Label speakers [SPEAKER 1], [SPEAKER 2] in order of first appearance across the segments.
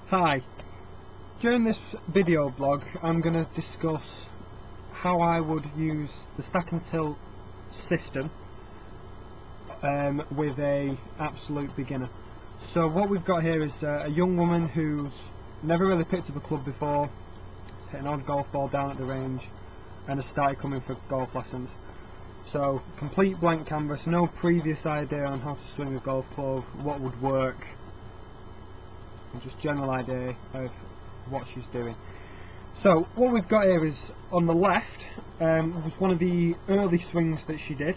[SPEAKER 1] Hi, during this video blog I'm going to discuss how I would use the stack and tilt system with a absolute beginner. So what we've got here is a young woman who's never really picked up a club before, hit an odd golf ball down at the range and has started coming for golf lessons. So complete blank canvas, no previous idea on how to swing a golf club, what would work, just general idea of what she's doing. So what we've got here is on the left was one of the early swings that she did,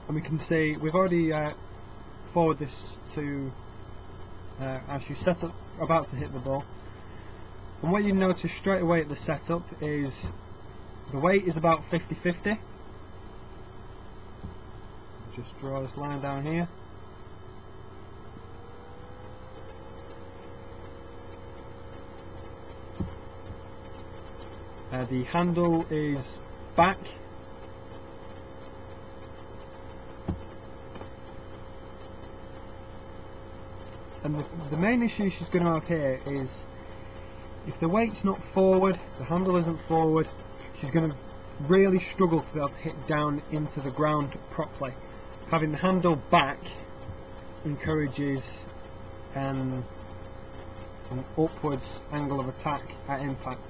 [SPEAKER 1] and we can see we've already forwarded this to as she's set up about to hit the ball. And what you notice straight away at the setup is the weight is about 50-50. Just draw this line down here. The handle is back, and the main issue she's going to have here is if the weight's not forward, the handle isn't forward, she's going to really struggle to be able to hit down into the ground properly. Having the handle back encourages an upwards angle of attack at impact.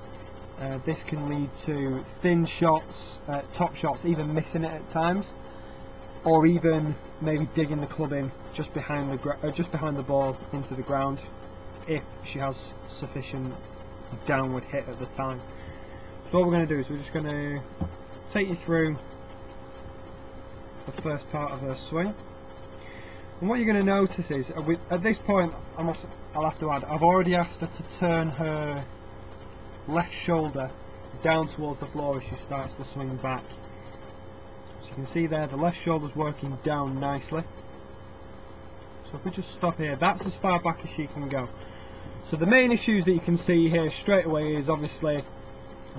[SPEAKER 1] This can lead to thin shots, top shots, even missing it at times, or even maybe digging the club in just behind the ball into the ground if she has sufficient downward hit at the time. So what we're going to do is we're just going to take you through the first part of her swing. And what you're going to notice is, at this point, I'll have to add, I've already asked her to turn her left shoulder down towards the floor as she starts to swing back. So you can see there the left shoulder's working down nicely. So if we just stop here, that's as far back as she can go. So the main issues that you can see here straight away is obviously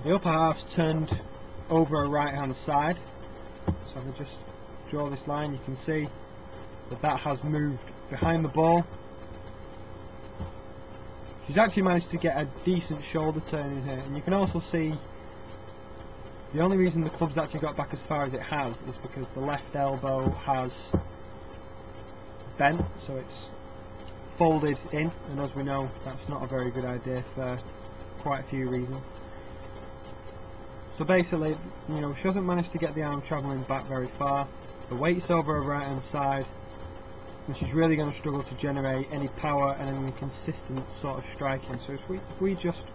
[SPEAKER 1] the upper half's turned over her right hand side. So if we just draw this line, you can see that has moved behind the ball. She's actually managed to get a decent shoulder turn in here, and you can also see the only reason the club's actually got back as far as it has is because the left elbow has bent, so it's folded in, and as we know that's not a very good idea for quite a few reasons. So basically, you know, she hasn't managed to get the arm travelling back very far, the weight's over her right hand side, and she's really going to struggle to generate any power and any consistent sort of striking. So if we just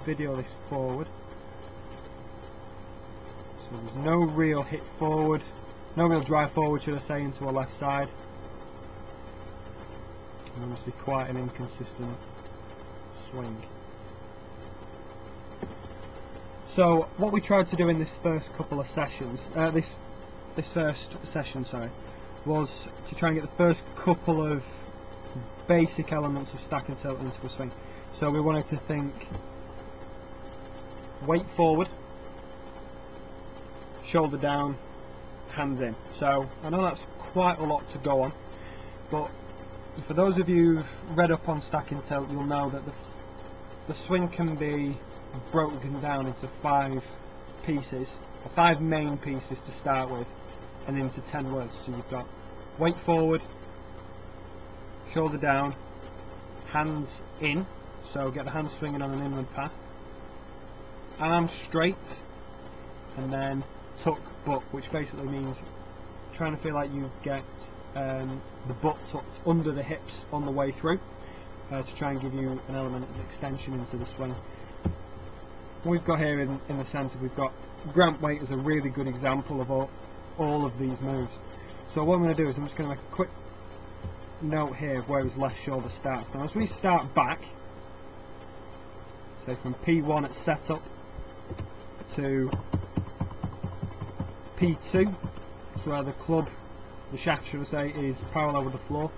[SPEAKER 1] video this forward, so there's no real hit forward, no real drive forward should I say, into her left side, and obviously quite an inconsistent swing. So what we tried to do in this first couple of sessions, this first session, sorry, was to try and get the first couple of basic elements of stack and tilt into a swing. So we wanted to think weight forward, shoulder down, hands in. So I know that's quite a lot to go on, but for those of you who've read up on stack and tilt, you'll know that the swing can be broken down into 5 pieces, or 5 main pieces to start with, and into 10 words. So you've got weight forward, shoulder down, hands in, so get the hands swinging on an inward path, arms straight, and then tuck butt, which basically means trying to feel like you get the butt tucked under the hips on the way through, to try and give you an element of extension into the swing. What we've got here in the centre, we've got Grant Waite as a really good example of all of these moves. So what I'm going to do is I'm just going to make a quick note here of where his left shoulder starts. Now as we start back, say from P1 at setup to P2, so where the club, the shaft should I say, is parallel with the floor,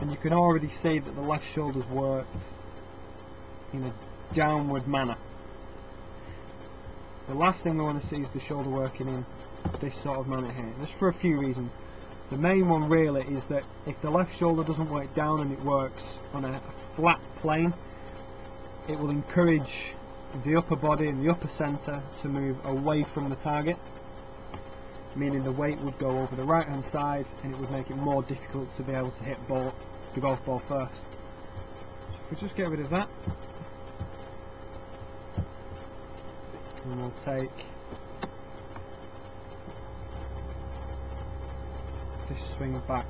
[SPEAKER 1] and you can already see that the left shoulder's worked in a downward manner. The last thing we want to see is the shoulder working in this sort of manner here. Just for a few reasons. The main one really is that if the left shoulder doesn't work down and it works on a flat plane, it will encourage the upper body and the upper centre to move away from the target, meaning the weight would go over the right hand side and it would make it more difficult to be able to hit the golf ball first. So if we just get rid of that, and we'll take this swing back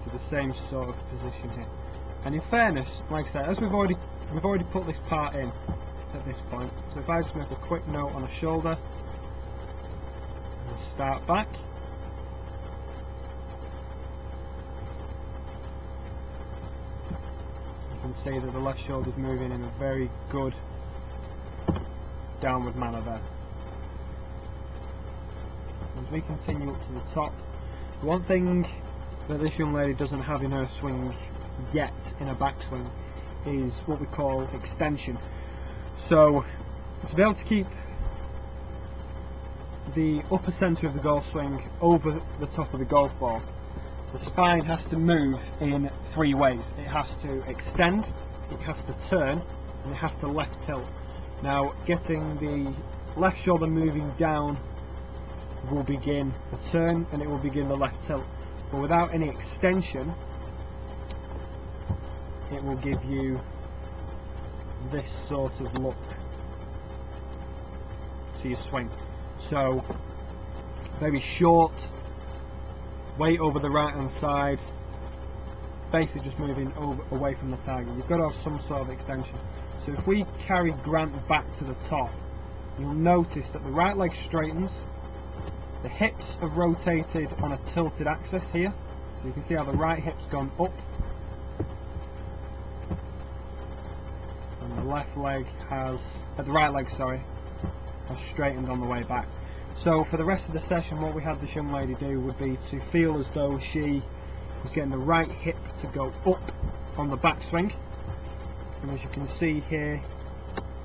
[SPEAKER 1] to the same sort of position here. And in fairness, like I said, as we've already put this part in at this point, so if I just make a quick note on a shoulder and start back, you can see that the left shoulder is moving in a very good downward manner there. As we continue up to the top, the one thing that this young lady doesn't have in her swing yet in a backswing is what we call extension. So to be able to keep the upper centre of the golf swing over the top of the golf ball, the spine has to move in three ways. It has to extend, it has to turn, and it has to left tilt. Now, getting the left shoulder moving down will begin the turn and it will begin the left tilt, but without any extension it will give you this sort of look to your swing. So very short, weight over the right hand side, basically just moving away from the target. You've got to have some sort of extension. So if we carry Grant back to the top, you'll notice that the right leg straightens, the hips have rotated on a tilted axis here, so you can see how the right hip's gone up and the left leg has, the right leg, sorry, has straightened on the way back. So for the rest of the session, what we had this young lady do would be to feel as though she was getting the right hip to go up on the backswing, and as you can see here,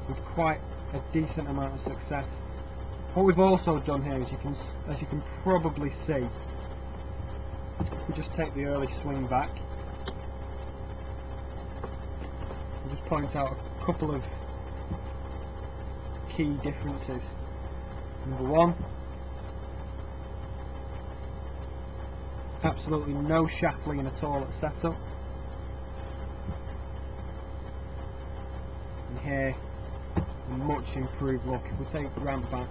[SPEAKER 1] with quite a decent amount of success. What we've also done here is, as you can probably see, we just take the early swing back. I'll just point out a couple of key differences. Number one, absolutely no shaft lean at all at setup. And here, a much improved look. If we take Grant back,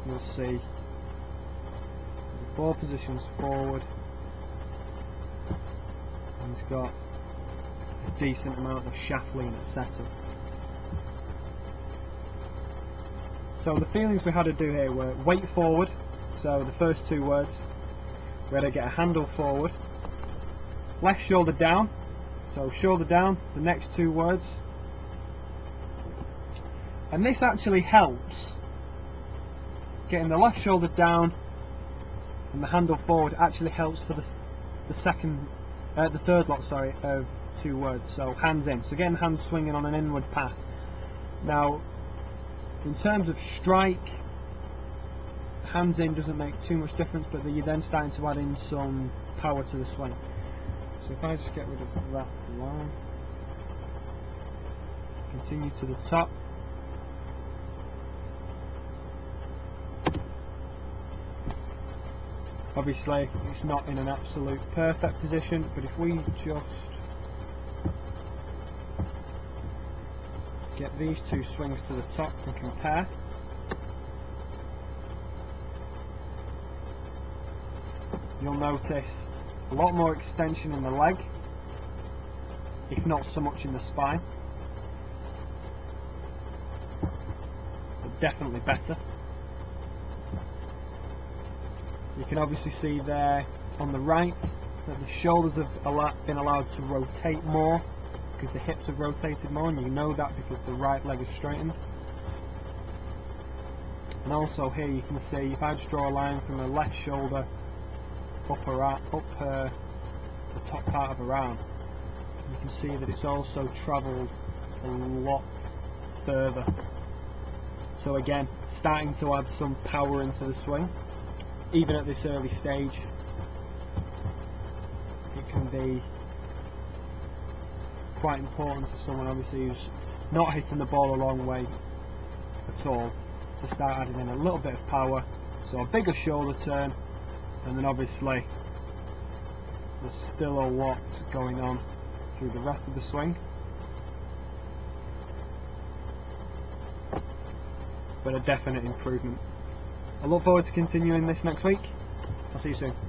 [SPEAKER 1] you'll see the ball positions forward, and he's got a decent amount of shaft lean at setup. So the feelings we had to do here were weight forward, so the first two words, we had to get a handle forward, left shoulder down, so shoulder down, the next two words, and this actually helps. Getting the left shoulder down and the handle forward actually helps for the third lot, sorry, of two words. So hands in. So getting the hands swinging on an inward path. Now, in terms of strike, hands in doesn't make too much difference, but you're then starting to add in some power to the swing. So if I just get rid of that line, continue to the top. Obviously it's not in an absolute perfect position, but if we just get these two swings to the top and compare, you'll notice a lot more extension in the leg, if not so much in the spine, but definitely better. You can obviously see there on the right that the shoulders have been allowed to rotate more because the hips have rotated more, and you know that because the right leg is straightened. And also here you can see, if I just draw a line from the left shoulder up the top part of her arm, you can see that it's also travelled a lot further. So again, starting to add some power into the swing, even at this early stage. It can be quite important to someone obviously who's not hitting the ball a long way at all, to start adding in a little bit of power. So a bigger shoulder turn, and then obviously there's still a lot going on through the rest of the swing, but a definite improvement. I look forward to continuing this next week. I'll see you soon.